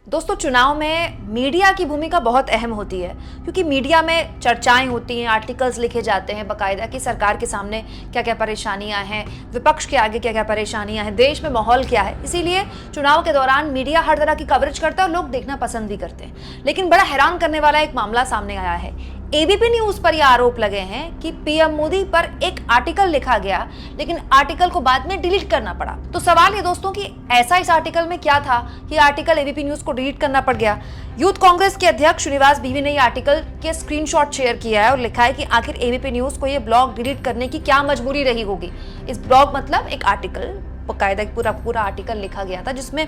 दोस्तों, चुनाव में मीडिया की भूमिका बहुत अहम होती है क्योंकि मीडिया में चर्चाएं होती हैं, आर्टिकल्स लिखे जाते हैं बाकायदा कि सरकार के सामने क्या क्या परेशानियां हैं, विपक्ष के आगे क्या क्या परेशानियां हैं, देश में माहौल क्या है। इसीलिए चुनाव के दौरान मीडिया हर तरह की कवरेज करता है और लोग देखना पसंद भी करते हैं। लेकिन बड़ा हैरान करने वाला एक मामला सामने आया है। एबीपी न्यूज पर यह आरोप लगे हैं कि पीएम मोदी पर एक आर्टिकल लिखा गया, लेकिन आर्टिकल को बाद में डिलीट करना पड़ा। तो सवाल ये दोस्तों कि ऐसा इस आर्टिकल में क्या था कि आर्टिकल एबीपी न्यूज को डिलीट करना पड़ गया। यूथ कांग्रेस के अध्यक्ष श्रीनिवास बीवी ने ये आर्टिकल के स्क्रीनशॉट शेयर किया है और लिखा है कि आखिर एबीपी न्यूज को ये ब्लॉग डिलीट करने की क्या मजबूरी रही होगी। इस ब्लॉग मतलब एक आर्टिकल, बाकायदा पूरा आर्टिकल लिखा गया था जिसमें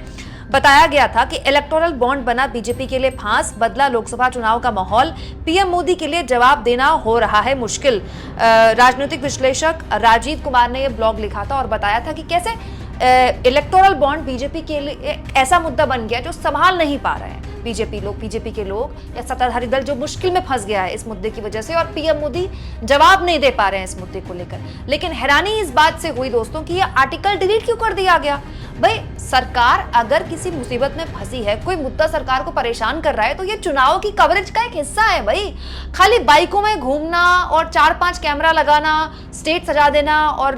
बताया गया था कि इलेक्टोरल बॉन्ड बना बीजेपी के लिए फांस, बदला लोकसभा चुनाव का माहौल, पीएम मोदी के लिए जवाब देना हो रहा है मुश्किल। राजनीतिक विश्लेषक राजीव कुमार ने यह ब्लॉग लिखा था और बताया था कि कैसे इलेक्टोरल बॉन्ड बीजेपी के लिए ऐसा मुद्दा बन गया जो संभाल नहीं पा रहे हैं बीजेपी के लोग या सत्ताधारी दल, जो मुश्किल में फंस गया है इस मुद्दे की वजह से, और पीएम मोदी जवाब नहीं दे पा रहे हैं इस मुद्दे को लेकर। लेकिन हैरानी इस बात से हुई दोस्तों कि यह आर्टिकल डिलीट क्यों कर दिया गया। भाई, सरकार अगर किसी मुसीबत में फंसी है, कोई मुद्दा सरकार को परेशान कर रहा है, तो ये चुनाव की कवरेज का एक हिस्सा है। भाई, खाली बाइकों में घूमना और 4-5 कैमरा लगाना, स्टेज सजा देना और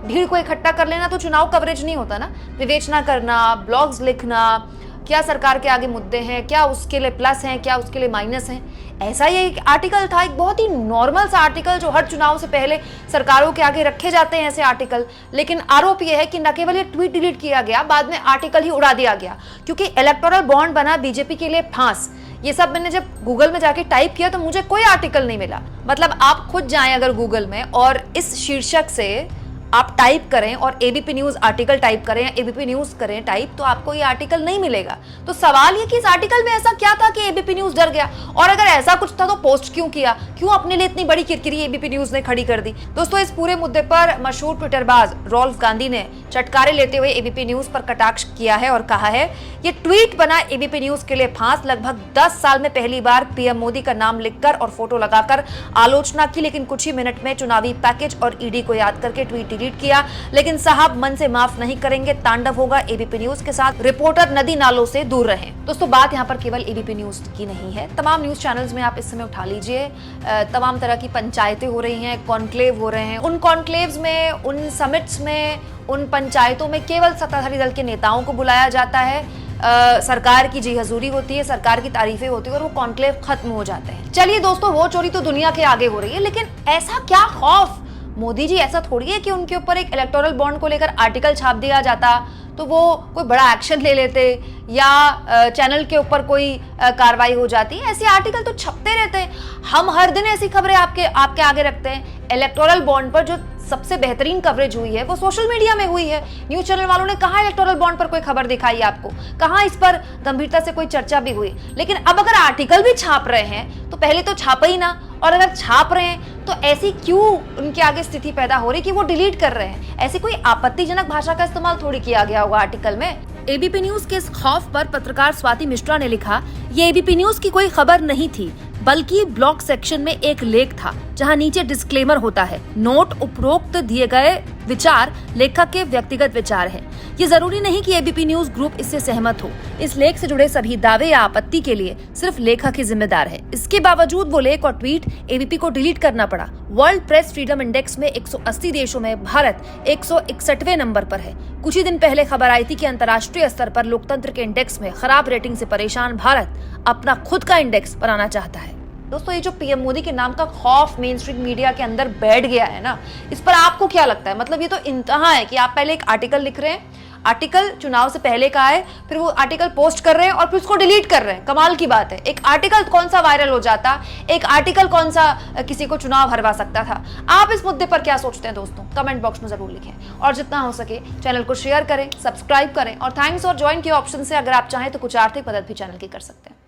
भीड़ को इकट्ठा कर लेना तो चुनाव कवरेज नहीं होता ना। विवेचना करना, ब्लॉग्स लिखना, क्या सरकार के आगे मुद्दे हैं, क्या उसके लिए प्लस हैं, क्या उसके लिए माइनस हैं, ऐसा ही एक आर्टिकल था। एक बहुत ही नॉर्मल सा आर्टिकल जो हर चुनाव से पहले सरकारों के आगे रखे जाते हैं ऐसे आर्टिकल। लेकिन आरोप यह है कि न केवल ये ट्वीट डिलीट किया गया, बाद में आर्टिकल ही उड़ा दिया गया क्योंकि इलेक्टोरल बॉन्ड बना बीजेपी के लिए फांस। ये सब मैंने जब गूगल में जाके टाइप किया तो मुझे कोई आर्टिकल नहीं मिला। मतलब आप खुद जाएं अगर गूगल में और इस शीर्षक से आप टाइप करें और एबीपी न्यूज आर्टिकल टाइप करें या एबीपी न्यूज करें टाइप, तो आपको ये आर्टिकल नहीं मिलेगा। तो सवाल ये कि इस आर्टिकल में ऐसा क्या था कि एबीपी न्यूज डर गया, और अगर ऐसा कुछ था तो पोस्ट क्यों किया, क्यों अपने लिए इतनी बड़ी किरकिरी एबीपी न्यूज ने खड़ी कर दी। दोस्तों, इस पूरे मुद्दे पर मशहूर ट्विटरबाज रॉल्फ गांधी ने चटकारे लेते हुए एबीपी न्यूज पर कटाक्ष किया है और कहा है, ये ट्वीट बना एबीपी न्यूज के लिए फांस। लगभग 10 साल में पहली बार पीएम मोदी का नाम लिखकर और फोटो लगाकर आलोचना की, लेकिन कुछ ही मिनट में चुनावी पैकेज और ईडी को याद करके ट्वीट डिलीट किया। लेकिन साहब मन से माफ नहीं करेंगे, तांडव होगा एबीपी न्यूज के साथ। रिपोर्टर नदी नालों से दूर रहें। दोस्तों, बात यहाँ पर केवल एबीपी न्यूज की नहीं है, तमाम न्यूज चैनल्स में आप इस समय उठा लीजिए। तमाम तरह की पंचायतें हो रही हैं, कॉन्क्लेव हो रहे हैं। उन कॉन्क्लेव्स में, उन समिट्स में, उन पंचायतों में केवल सत्ताधारी दल के नेताओं को बुलाया जाता है। सरकार की जी हजूरी होती है, सरकार की तारीफें होती है और वो कॉन्क्लेव खत्म हो जाते हैं। चलिए दोस्तों, वो चोरी तो दुनिया के आगे हो रही है, लेकिन ऐसा क्या खौफ। मोदी जी ऐसा थोड़ी है कि उनके ऊपर एक इलेक्टोरल बॉन्ड को लेकर आर्टिकल छाप दिया जाता तो वो कोई बड़ा एक्शन ले लेते या चैनल के ऊपर कोई कार्रवाई हो जाती। ऐसे आर्टिकल तो छपते रहते हैं। हम हर दिन ऐसी खबरें आपके आगे रखते हैं। इलेक्टोरल बॉन्ड पर जो सबसे बेहतरीन कवरेज हुई है वो सोशल मीडिया में हुई है। न्यूज चैनल वालों ने कहा इलेक्टोरल बॉन्ड पर कोई खबर दिखाई आपको, कहाँ इस पर गंभीरता से कोई चर्चा भी हुई। लेकिन अब अगर आर्टिकल भी छाप रहे हैं तो पहले तो छापा ही ना, और अगर छाप रहे हैं तो ऐसी क्यों उनके आगे स्थिति पैदा हो रही कि वो डिलीट कर रहे हैं। ऐसी कोई आपत्तिजनक भाषा का इस्तेमाल थोड़ी किया गया होगा आर्टिकल में। एबीपी न्यूज के इस खौफ पर पत्रकार स्वाति मिश्रा ने लिखा, ये एबीपी न्यूज की कोई खबर नहीं थी, बल्कि ब्लॉग सेक्शन में एक लेख था जहां नीचे डिस्क्लेमर होता है, नोट उपरोक्त दिए गए विचार लेखक के व्यक्तिगत विचार हैं। ये जरूरी नहीं कि एबीपी न्यूज ग्रुप इससे सहमत हो। इस लेख से जुड़े सभी दावे या आपत्ति के लिए सिर्फ लेखक ही जिम्मेदार है। इसके बावजूद वो लेख और ट्वीट एबीपी को डिलीट करना पड़ा। वर्ल्ड प्रेस फ्रीडम इंडेक्स में 180 देशों में भारत 161वें नंबर पर है। कुछ ही दिन पहले खबर आई थी कि अंतर्राष्ट्रीय स्तर पर लोकतंत्र के इंडेक्स में खराब रेटिंग से परेशान भारत अपना खुद का इंडेक्स बनाना चाहता है। दोस्तों, ये जो पीएम मोदी के नाम का खौफ मेन स्ट्रीम मीडिया के अंदर बैठ गया है ना, इस पर आपको क्या लगता है। मतलब ये तो इंतहा है कि आप पहले एक आर्टिकल लिख रहे हैं, आर्टिकल चुनाव से पहले का है, फिर वो आर्टिकल पोस्ट कर रहे हैं और फिर उसको डिलीट कर रहे हैं। कमाल की बात है। एक आर्टिकल कौन सा वायरल हो जाता, एक आर्टिकल कौन सा किसी को चुनाव हरवा सकता था। आप इस मुद्दे पर क्या सोचते हैं दोस्तों, कमेंट बॉक्स में जरूर लिखें और जितना हो सके चैनल को शेयर करें, सब्सक्राइब करें और थैंक्स और ज्वाइन के ऑप्शन से अगर आप चाहें तो कुछ आर्थिक मदद भी चैनल की कर सकते हैं।